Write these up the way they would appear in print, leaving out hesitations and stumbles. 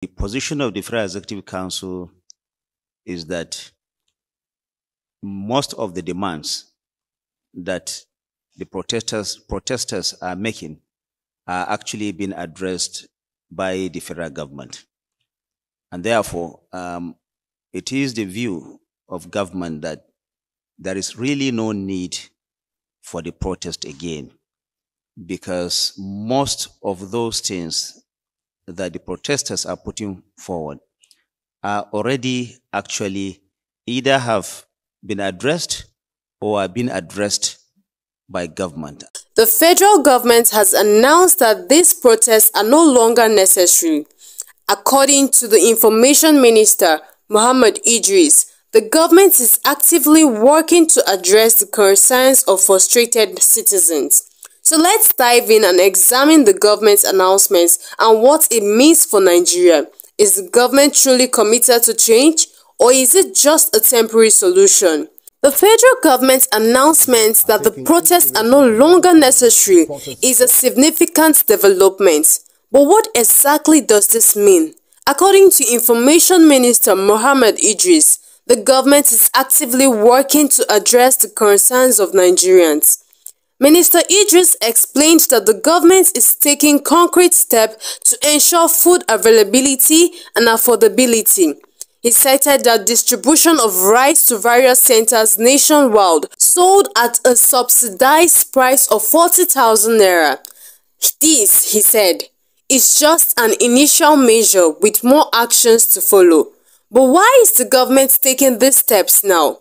The position of the Federal Executive Council is that most of the demands that the protesters are making are actually being addressed by the federal government. And therefore, it is the view of government that there is really no need for the protest again, because most of those things that the protesters are putting forward are already actually either have been addressed or are being addressed by government. The federal government has announced that these protests are no longer necessary. According to the Information Minister, Muhammad Idris, the government is actively working to address the concerns of frustrated citizens. So let's dive in and examine the government's announcements and what it means for Nigeria. Is the government truly committed to change, or is it just a temporary solution? The federal government's announcement that the protests are no longer necessary is a significant development. But what exactly does this mean? According to Information Minister Muhammad Idris, the government is actively working to address the concerns of Nigerians. Minister Idris explained that the government is taking concrete steps to ensure food availability and affordability. He cited that distribution of rice to various centers nationwide sold at a subsidized price of 40,000 naira. This, he said, is just an initial measure with more actions to follow. But why is the government taking these steps now?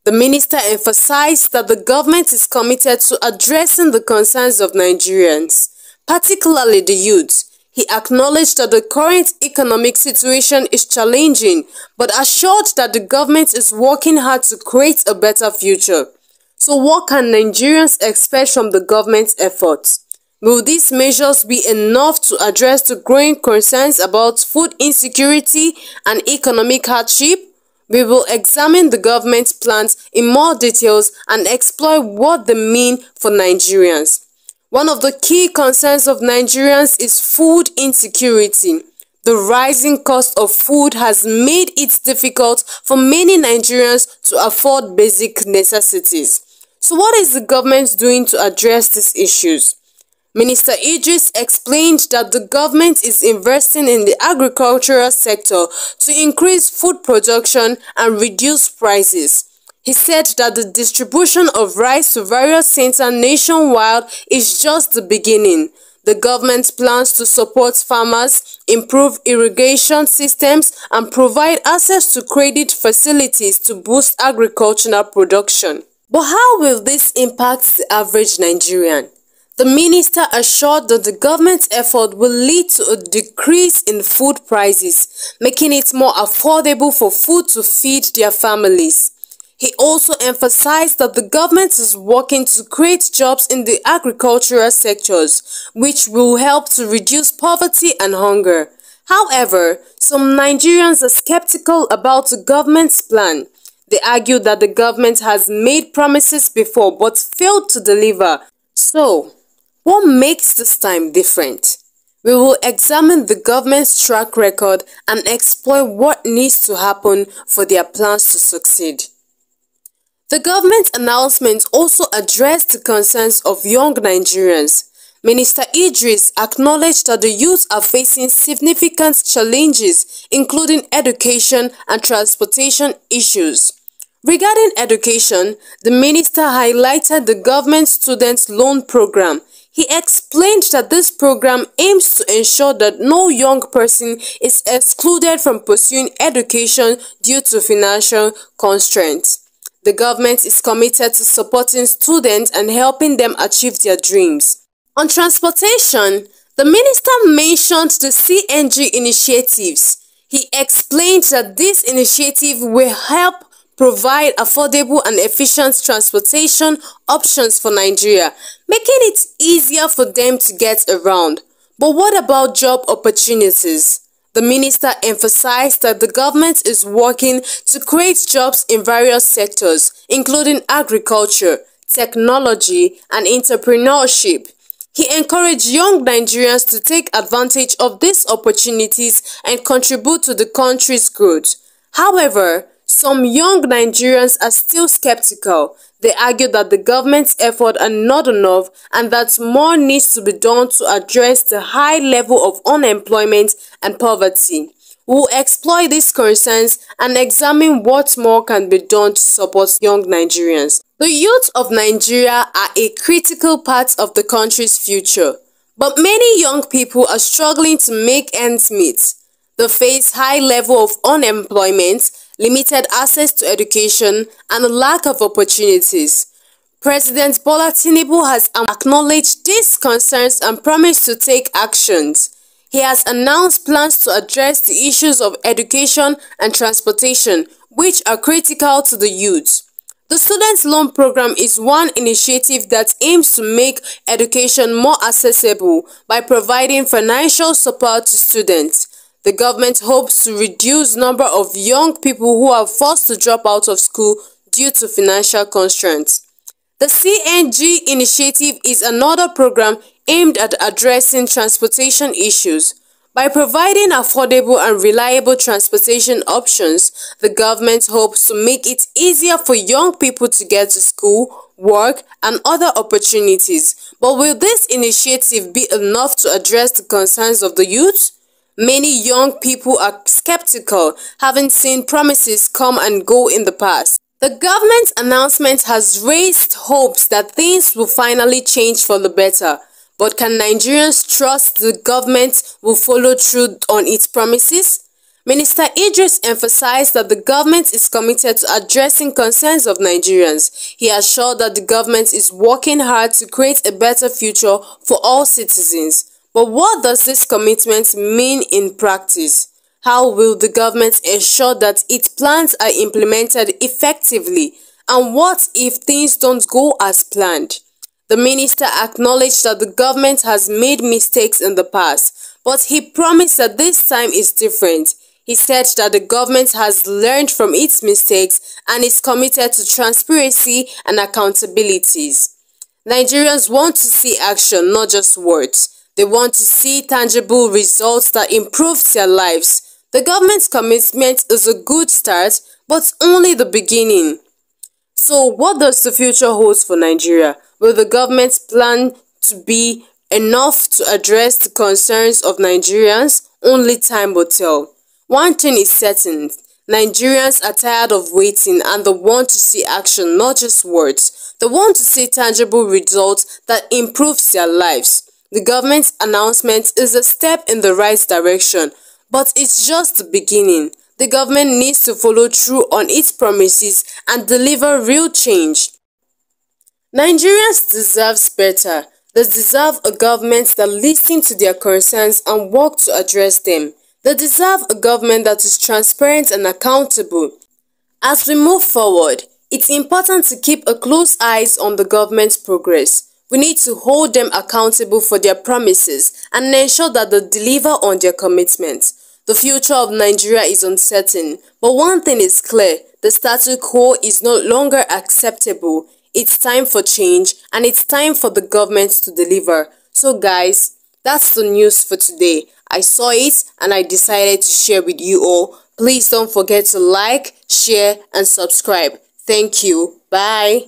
The minister emphasized that the government is committed to addressing the concerns of Nigerians, particularly the youth. He acknowledged that the current economic situation is challenging, but assured that the government is working hard to create a better future. So what can Nigerians expect from the government's efforts? Will these measures be enough to address the growing concerns about food insecurity and economic hardship? We will examine the government's plans in more details and explore what they mean for Nigerians. One of the key concerns of Nigerians is food insecurity. The rising cost of food has made it difficult for many Nigerians to afford basic necessities. So what is the government doing to address these issues? Minister Idris explained that the government is investing in the agricultural sector to increase food production and reduce prices. He said that the distribution of rice to various centers nationwide is just the beginning. The government plans to support farmers, improve irrigation systems, and provide access to credit facilities to boost agricultural production. But how will this impact the average Nigerian? The minister assured that the government's effort will lead to a decrease in food prices, making it more affordable for food to feed their families. He also emphasized that the government is working to create jobs in the agricultural sectors, which will help to reduce poverty and hunger. However, some Nigerians are skeptical about the government's plan. They argue that the government has made promises before but failed to deliver. So, what makes this time different? We will examine the government's track record and explore what needs to happen for their plans to succeed. The government announcement also addressed the concerns of young Nigerians. Minister Idris acknowledged that the youth are facing significant challenges, including education and transportation issues. Regarding education, the minister highlighted the government student loan program. He explained that this program aims to ensure that no young person is excluded from pursuing education due to financial constraints. The government is committed to supporting students and helping them achieve their dreams. On transportation, the minister mentioned the CNG initiatives. He explained that this initiative will help provide affordable and efficient transportation options for Nigeria, making it easier for them to get around. But what about job opportunities? The minister emphasized that the government is working to create jobs in various sectors, including agriculture, technology, and entrepreneurship. He encouraged young Nigerians to take advantage of these opportunities and contribute to the country's growth. However, some young Nigerians are still skeptical. They argue that the government's efforts are not enough and that more needs to be done to address the high level of unemployment and poverty. We will explore these concerns and examine what more can be done to support young Nigerians. The youth of Nigeria are a critical part of the country's future, but many young people are struggling to make ends meet. They face high level of unemployment, limited access to education, and a lack of opportunities. President Bola Tinubu has acknowledged these concerns and promised to take actions. He has announced plans to address the issues of education and transportation, which are critical to the youth. The Student Loan Program is one initiative that aims to make education more accessible by providing financial support to students. The government hopes to reduce the number of young people who are forced to drop out of school due to financial constraints. The CNG initiative is another program aimed at addressing transportation issues. By providing affordable and reliable transportation options, the government hopes to make it easier for young people to get to school, work, and other opportunities. But will this initiative be enough to address the concerns of the youth? Many young people are skeptical, having seen promises come and go in the past. The government's announcement has raised hopes that things will finally change for the better. But can Nigerians trust the government will follow through on its promises? Minister Idris emphasized that the government is committed to addressing concerns of Nigerians. He assured that the government is working hard to create a better future for all citizens. But what does this commitment mean in practice? How will the government ensure that its plans are implemented effectively? And what if things don't go as planned? The minister acknowledged that the government has made mistakes in the past, but he promised that this time is different. He said that the government has learned from its mistakes and is committed to transparency and accountabilities. Nigerians want to see action, not just words. They want to see tangible results that improve their lives. The government's commitment is a good start, but only the beginning. So what does the future hold for Nigeria? Will the government's plan to be enough to address the concerns of Nigerians? Only time will tell. One thing is certain, Nigerians are tired of waiting and they want to see action, not just words. They want to see tangible results that improve their lives. The government's announcement is a step in the right direction, but it's just the beginning. The government needs to follow through on its promises and deliver real change. Nigerians deserve better. They deserve a government that listens to their concerns and works to address them. They deserve a government that is transparent and accountable. As we move forward, it's important to keep a close eye on the government's progress. We need to hold them accountable for their promises and ensure that they deliver on their commitments. The future of Nigeria is uncertain, but one thing is clear, the status quo is no longer acceptable. It's time for change and it's time for the government to deliver. So guys, that's the news for today. I saw it and I decided to share with you all. Please don't forget to like, share and subscribe. Thank you. Bye.